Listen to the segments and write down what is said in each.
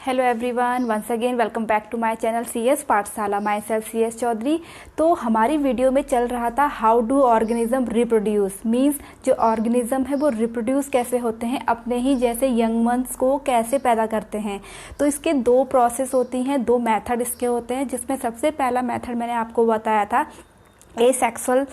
Hello everyone, once again welcome back to my channel CS Pathshala. Myself CS Choudhary. तो हमारी video में चल रहा था how do organism reproduce, means जो ऑर्गेनिज्म है वो रिप्रोड्यूस कैसे होते हैं, अपने ही जैसे यंग वंस को कैसे पैदा करते हैं। तो इसके दो प्रोसेस होती हैं, दो मेथड इसके होते हैं, जिसमें सबसे पहला मेथड मैंने आपको बताया था एसेक्सुअल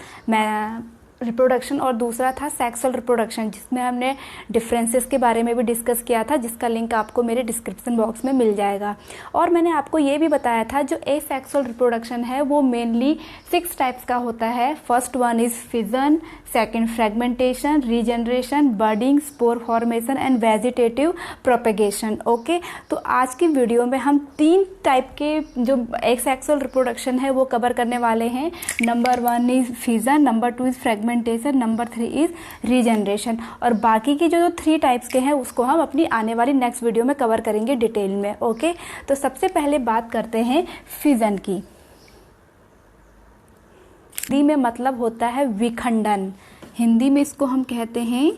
रिप्रोडक्शन और दूसरा था सेक्सुअल रिप्रोडक्शन, जिसमें हमने डिफरेंसेस के बारे में भी डिस्कस किया था, जिसका लिंक आपको मेरे डिस्क्रिप्शन बॉक्स में मिल जाएगा। और मैंने आपको ये भी बताया था जो एसेक्सुअल रिप्रोडक्शन है वो मेनली 6 टाइप्स का होता है। First one is fission, second fragmentation, regeneration, budding, spore formation and vegetative propagation. Okay, तो आज की वीडियो में हम 3 टाइप के जो एसेक्सुअल रिप्रोडक्शन है वो कवर करने वाले हैं। Number 1 is fission, number 2 is fragmentation, number 3 is regeneration. और बाकी की जो 3 टाइप्स के हैं उसको हम अपनी आने वाली नेक्स्ट वीडियो में कवर करेंगे डिटेल में। ओके, तो सबसे पहले बात करते हैं फिजन की। हिंदी में मतलब होता है विखंडन। हिंदी में इसको हम कहते हैं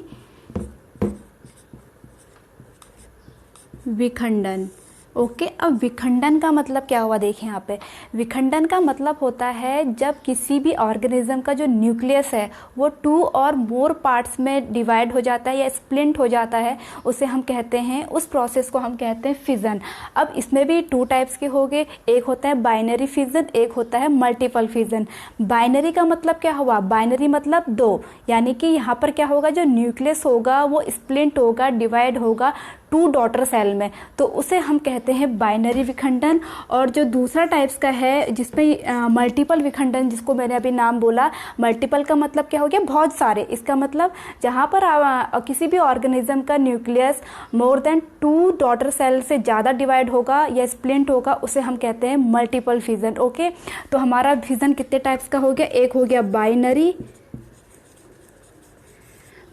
विखंडन। ओके, अब विखंडन का मतलब क्या हुआ, देखें यहाँ पे। विखंडन का मतलब होता है जब किसी भी ऑर्गेनिज्म का जो न्यूक्लियस है वो 2 और मोर पार्ट्स में डिवाइड हो जाता है या स्प्लिंट हो जाता है, उसे हम कहते हैं, उस प्रोसेस को हम कहते हैं फिजन। अब इसमें भी 2 टाइप्स के हो गए, एक होता है बाइनरी फिजन, एक होता है मल्टीपल फिजन। बाइनरी का मतलब क्या हुआ, बाइनरी मतलब 2, यानी कि यहाँ पर क्या होगा, जो न्यूक्लियस होगा वो स्प्लिंट होगा, डिवाइड होगा 2 डॉटर सेल में, तो उसे हम कहते हैं बाइनरी विखंडन। और जो दूसरा टाइप्स का है जिसमें मल्टीपल विखंडन, जिसको मैंने अभी नाम बोला, मल्टीपल का मतलब क्या हो गया, बहुत सारे। इसका मतलब जहाँ पर किसी भी ऑर्गेनिज्म का nucleus more than 2 daughter cell से ज़्यादा डिवाइड होगा या स्प्लिंट होगा, उसे हम कहते हैं मल्टीपल फिजन। ओके, तो हमारा फिजन कितने टाइप्स का हो गया, एक हो गया बाइनरी,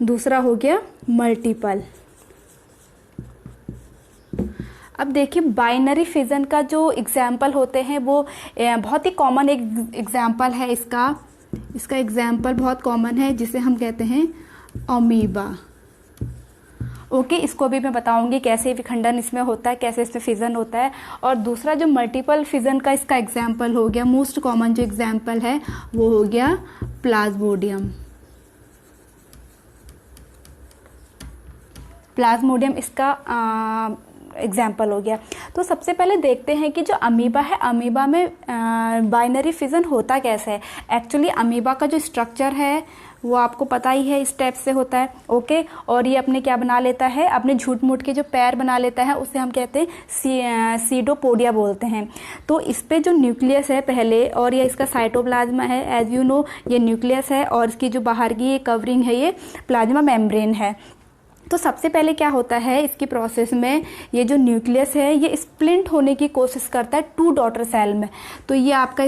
दूसरा हो गया मल्टीपल। अब देखिए बाइनरी फिजन का जो एग्जाम्पल होते हैं वो बहुत ही कॉमन एक एग्जाम्पल है इसका एग्जाम्पल बहुत कॉमन है, जिसे हम कहते हैं अमीबा। ओके, इसको भी मैं बताऊंगी कैसे विखंडन इसमें होता है, कैसे इसमें फिजन होता है। और दूसरा जो मल्टीपल फिजन का इसका एग्जाम्पल हो गया, मोस्ट कॉमन जो एग्जाम्पल है वो हो गया प्लाज्मोडियम। प्लाज्मोडियम इसका एग्जाम्पल हो गया। तो सबसे पहले देखते हैं कि जो अमीबा है, अमीबा में बाइनरी फिजन होता कैसे है। एक्चुअली अमीबा का जो स्ट्रक्चर है वो आपको पता ही है, इस टाइप से होता है। ओके, और ये अपने क्या बना लेता है, अपने झूठ मूठ के जो पैर बना लेता है, उसे हम कहते हैं सीडोपोडिया बोलते हैं। तो इस पे जो न्यूक्लियस है पहले, और ये इसका साइटोप्लाज्मा है, एज यू नो ये न्यूक्लियस है, और इसकी जो बाहर की ये कवरिंग है ये प्लाज्मा मेम्ब्रेन है। तो सबसे पहले क्या होता है इसकी प्रोसेस में, ये जो न्यूक्लियस है ये स्प्लिंट होने की कोशिश करता है 2 डॉटर सेल में। तो ये आपका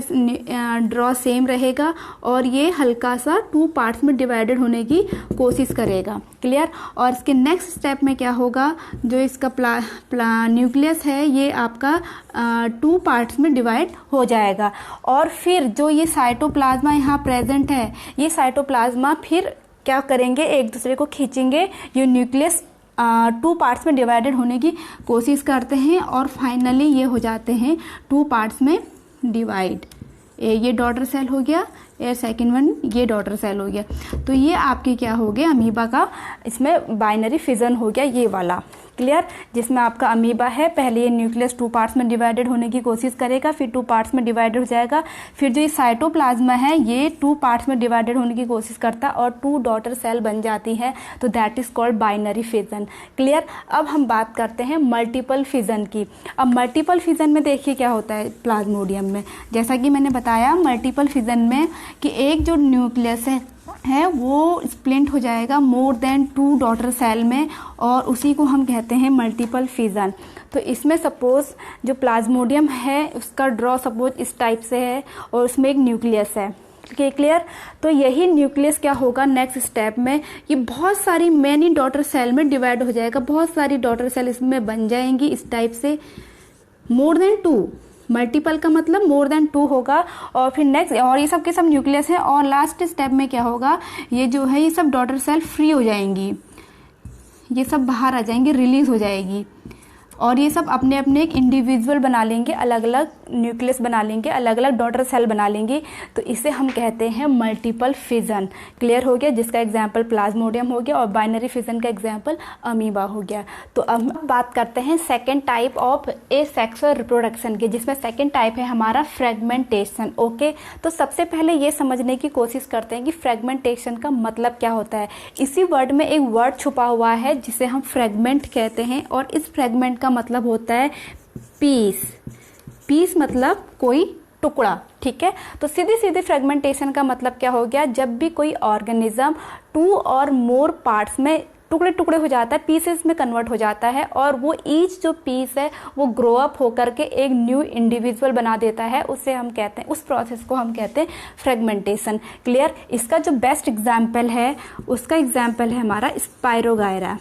ड्रॉ सेम रहेगा और ये हल्का सा 2 पार्ट्स में डिवाइडेड होने की कोशिश करेगा। क्लियर। और इसके नेक्स्ट स्टेप में क्या होगा, जो इसका न्यूक्लियस है ये आपका 2 पार्ट्स में डिवाइड हो जाएगा। और फिर जो ये साइटोप्लाज्मा यहाँ प्रेजेंट है, ये साइटोप्लाज्मा फिर क्या करेंगे, एक दूसरे को खींचेंगे, ये न्यूक्लियस 2 पार्ट्स में डिवाइडेड होने की कोशिश करते हैं और फाइनली ये हो जाते हैं 2 पार्ट्स में डिवाइड। ये डॉटर सेल हो गया, और सेकेंड वन ये डॉटर सेल हो गया। तो ये आपके क्या हो गया, अमीबा का इसमें बाइनरी फिजन हो गया, ये वाला। क्लियर, जिसमें आपका अमीबा है, पहले ये न्यूक्लियस 2 पार्ट्स में डिवाइडेड होने की कोशिश करेगा, फिर 2 पार्ट्स में डिवाइडेड हो जाएगा, फिर जो ये साइटोप्लाज्मा है ये 2 पार्ट्स में डिवाइडेड होने की कोशिश करता है और 2 डॉटर सेल बन जाती है, तो that is called binary fission. Clear. अब हम बात करते हैं मल्टीपल फिजन की। अब मल्टीपल फिजन में देखिए क्या होता है प्लाज्मोडियम में, जैसा कि मैंने बताया मल्टीपल फिजन में कि एक जो न्यूक्लियस है वो स्प्लिंट हो जाएगा मोर देन 2 डॉटर सेल में, और उसी को हम कहते हैं मल्टीपल फिजन। तो इसमें सपोज जो प्लाज्मोडियम है उसका ड्रॉ सपोज इस टाइप से है और उसमें एक न्यूक्लियस है। क्लियर। तो यही न्यूक्लियस क्या होगा नेक्स्ट स्टेप में, ये बहुत सारी मैनी डॉटर सेल में डिवाइड हो जाएगा, बहुत सारी डॉटर सेल इसमें बन जाएंगी इस टाइप से, मोर देन 2। मल्टीपल का मतलब मोर देन 2 होगा। और फिर नेक्स्ट, और ये सब के सब न्यूक्लियस है, और लास्ट स्टेप में क्या होगा, ये जो है ये सब डॉटर सेल फ्री हो जाएंगी, ये सब बाहर आ जाएंगे, रिलीज हो जाएगी। और ये सब अपने अपने एक इंडिविजुअल बना लेंगे, अलग अलग न्यूक्लियस बना लेंगे, अलग अलग डॉटर सेल बना लेंगे। तो इसे हम कहते हैं मल्टीपल फिजन। क्लियर हो गया, जिसका एग्जाम्पल प्लाज्मोडियम हो गया और बाइनरी फिजन का एग्जाम्पल अमीबा हो गया। तो अब बात करते हैं second type of asexual reproduction की, जिसमें सेकेंड टाइप है हमारा फ्रेगमेंटेशन। ओके, तो सबसे पहले ये समझने की कोशिश करते हैं कि फ्रेगमेंटेशन का मतलब क्या होता है। इसी वर्ड में एक वर्ड छुपा हुआ है जिसे हम फ्रेगमेंट कहते हैं, और इस फ्रेगमेंट का मतलब होता है पीस। पीस मतलब कोई टुकड़ा, ठीक है। तो सीधी सीधी फ्रेगमेंटेशन का मतलब क्या हो गया, जब भी कोई ऑर्गेनिज्म 2 और मोर पार्ट्स में टुकड़े टुकड़े हो जाता है, पीसेस में कन्वर्ट हो जाता है, और वो ईच जो पीस है वो ग्रो अप होकर के एक न्यू इंडिविजुअल बना देता है, उसे हम कहते हैं, उस प्रोसेस को हम कहते हैं फ्रेगमेंटेशन। क्लियर। इसका जो बेस्ट एग्जाम्पल है उसका एग्जाम्पल है हमारा स्पायरोगायरा।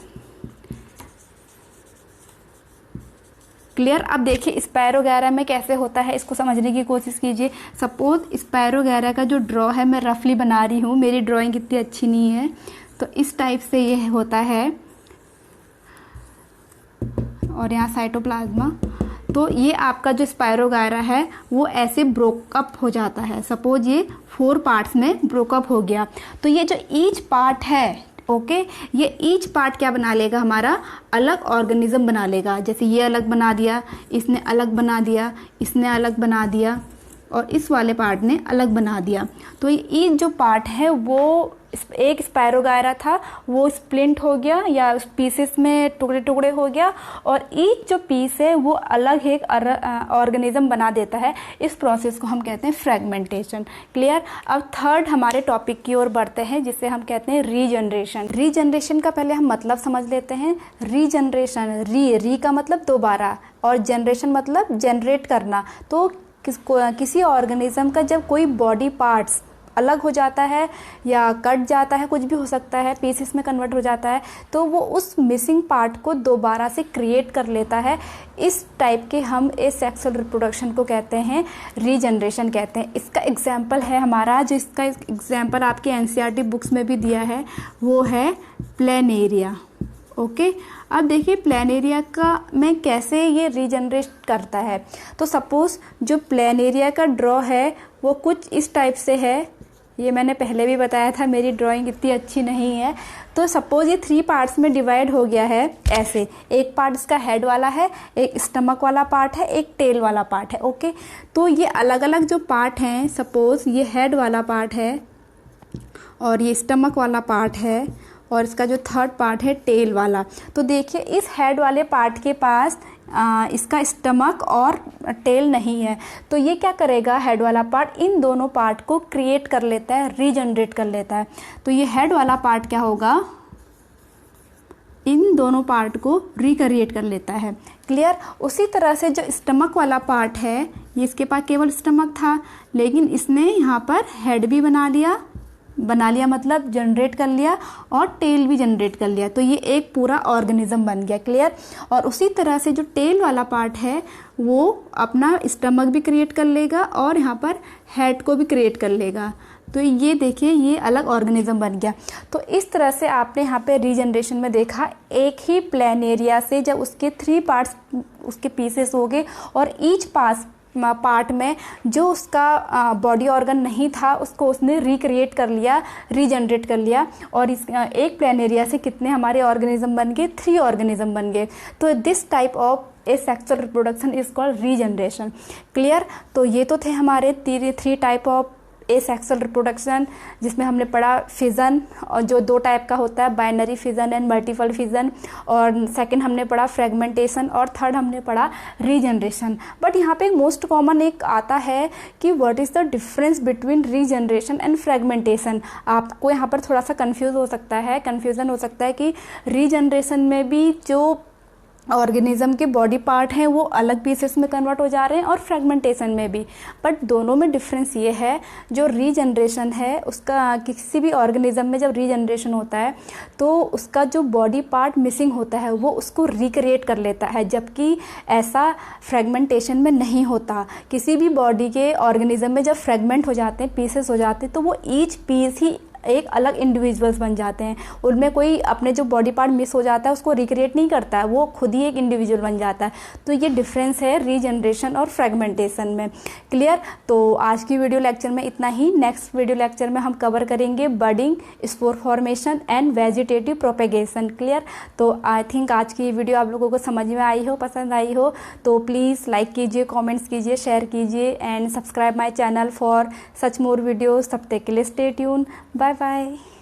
क्लियर। अब देखिए स्पायरोगायरा में कैसे होता है, इसको समझने की कोशिश कीजिए। सपोज स्पायरोगायरा का जो ड्रॉ है मैं रफली बना रही हूँ, मेरी ड्राइंग इतनी अच्छी नहीं है, तो इस टाइप से ये होता है, और यहाँ साइटोप्लाज्मा। तो ये आपका जो स्पायरोगायरा है वो ऐसे ब्रोकअप हो जाता है। सपोज ये 4 पार्ट्स में ब्रोकअप हो गया, तो ये जो ईच पार्ट है, ओके, ये ईच पार्ट क्या बना लेगा, हमारा अलग ऑर्गेनिज्म बना लेगा। जैसे ये अलग बना दिया, इसने अलग बना दिया, इसने अलग बना दिया, और इस वाले पार्ट ने अलग बना दिया। तो ये ईच जो पार्ट है वो एक स्पायरोगायरा था, वो स्प्लिंट हो गया या पीसेस में टुकड़े टुकड़े हो गया, और ईच जो पीस है वो अलग एक ऑर्गेनिज्म बना देता है। इस प्रोसेस को हम कहते हैं फ्रेगमेंटेशन। क्लियर। अब थर्ड हमारे टॉपिक की ओर बढ़ते हैं, जिसे हम कहते हैं रीजनरेशन। रीजनरेशन का पहले हम मतलब समझ लेते हैं। रीजनरेशन, री का मतलब दोबारा, और जनरेशन मतलब जनरेट करना। तो किसी ऑर्गेनिज्म का जब कोई बॉडी पार्ट्स अलग हो जाता है या कट जाता है, कुछ भी हो सकता है, पीसेस में कन्वर्ट हो जाता है, तो वो उस मिसिंग पार्ट को दोबारा से क्रिएट कर लेता है। इस टाइप के हम एसेक्सुअल रिप्रोडक्शन को कहते हैं रीजनरेशन कहते हैं। इसका एग्जाम्पल है हमारा, जो इसका एग्जाम्पल आपके एनसीईआरटी बुक्स में भी दिया है, वो है प्लेनेरिया। ओके, अब देखिए प्लेनेरिया का में कैसे ये रीजनरेट करता है। तो सपोज जो प्लेनेरिया का ड्रॉ है वो कुछ इस टाइप से है, ये मैंने पहले भी बताया था, मेरी ड्राइंग इतनी अच्छी नहीं है। तो सपोज ये 3 पार्ट्स में डिवाइड हो गया है ऐसे, एक पार्ट इसका हेड वाला है, एक स्टमक वाला पार्ट है, एक टेल वाला पार्ट है। ओके, तो ये अलग अलग जो पार्ट हैं, सपोज ये हेड वाला पार्ट है, और ये स्टमक वाला पार्ट है, और इसका जो थर्ड पार्ट है टेल वाला। तो देखिए इस हेड वाले पार्ट के पास इसका स्टमक और टेल नहीं है, तो ये क्या करेगा, हेड वाला पार्ट इन दोनों पार्ट को क्रिएट कर लेता है, रीजनरेट कर लेता है। तो ये हेड वाला पार्ट क्या होगा, इन दोनों पार्ट को रिक्रिएट कर लेता है। क्लियर। उसी तरह से जो स्टमक वाला पार्ट है, ये इसके पास केवल स्टमक था, लेकिन इसने यहाँ पर हेड भी बना लिया मतलब जनरेट कर लिया, और टेल भी जनरेट कर लिया, तो ये एक पूरा ऑर्गेनिज्म बन गया। क्लियर। और उसी तरह से जो टेल वाला पार्ट है वो अपना स्टमक भी क्रिएट कर लेगा, और यहाँ पर हेड को भी क्रिएट कर लेगा। तो ये देखिए ये अलग ऑर्गेनिज्म बन गया। तो इस तरह से आपने यहाँ पे रीजनरेशन में देखा, एक ही प्लेनेरिया से जब उसके 3 पार्ट्स उसके पीसेस हो गए, और ईच पार्ट में जो उसका बॉडी ऑर्गन नहीं था उसको उसने रिक्रिएट कर लिया, रीजनरेट कर लिया, और इस एक प्लेनेरिया से कितने हमारे ऑर्गेनिज्म बन गए, 3 ऑर्गेनिज्म बन गए। तो this type of asexual reproduction is called regeneration. Clear. तो ये तो थे हमारे 3 टाइप ऑफ एसेक्सुअल रिप्रोडक्शन, जिसमें हमने पढ़ा फिजन, और जो 2 टाइप का होता है, binary fission and multiple fission, और सेकंड हमने पढ़ा फ्रेगमेंटेशन, और थर्ड हमने पढ़ा रीजनरेशन। बट यहाँ पे मोस्ट कॉमन एक आता है कि what is the difference between regeneration and fragmentation. आपको यहाँ पर थोड़ा सा कन्फ्यूज़न हो सकता है कि रीजनरेशन में भी जो ऑर्गेनिज्म के बॉडी पार्ट हैं वो अलग पीसेस में कन्वर्ट हो जा रहे हैं, और फ्रेगमेंटेशन में भी। बट दोनों में डिफरेंस ये है, जो रीजनरेशन है उसका, किसी भी ऑर्गेनिज्म में जब रीजनरेशन होता है तो उसका जो बॉडी पार्ट मिसिंग होता है वो उसको रिक्रिएट कर लेता है, जबकि ऐसा फ्रेगमेंटेशन में नहीं होता। किसी भी बॉडी के ऑर्गेनिज्म में जब फ्रेगमेंट हो जाते हैं, पीसेस हो जाते हैं, तो वो ईच पीस ही एक अलग इंडिविजुअल्स बन जाते हैं। उनमें कोई अपने जो बॉडी पार्ट मिस हो जाता है उसको रिक्रिएट नहीं करता है, वो खुद ही एक इंडिविजुअल बन जाता है। तो ये डिफरेंस है रीजनरेशन और फ्रेगमेंटेशन में। क्लियर? तो आज की वीडियो लेक्चर में इतना ही। नेक्स्ट वीडियो लेक्चर में हम कवर करेंगे budding, spore formation and vegetative propagation. Clear? तो आई थिंक आज की वीडियो आप लोगों को समझ में आई हो, पसंद आई हो, तो प्लीज़ लाइक कीजिए, कमेंट्स कीजिए, शेयर कीजिए and subscribe my channel for such more videos. तब तक के लिए स्टे ट्यून। Bye bye.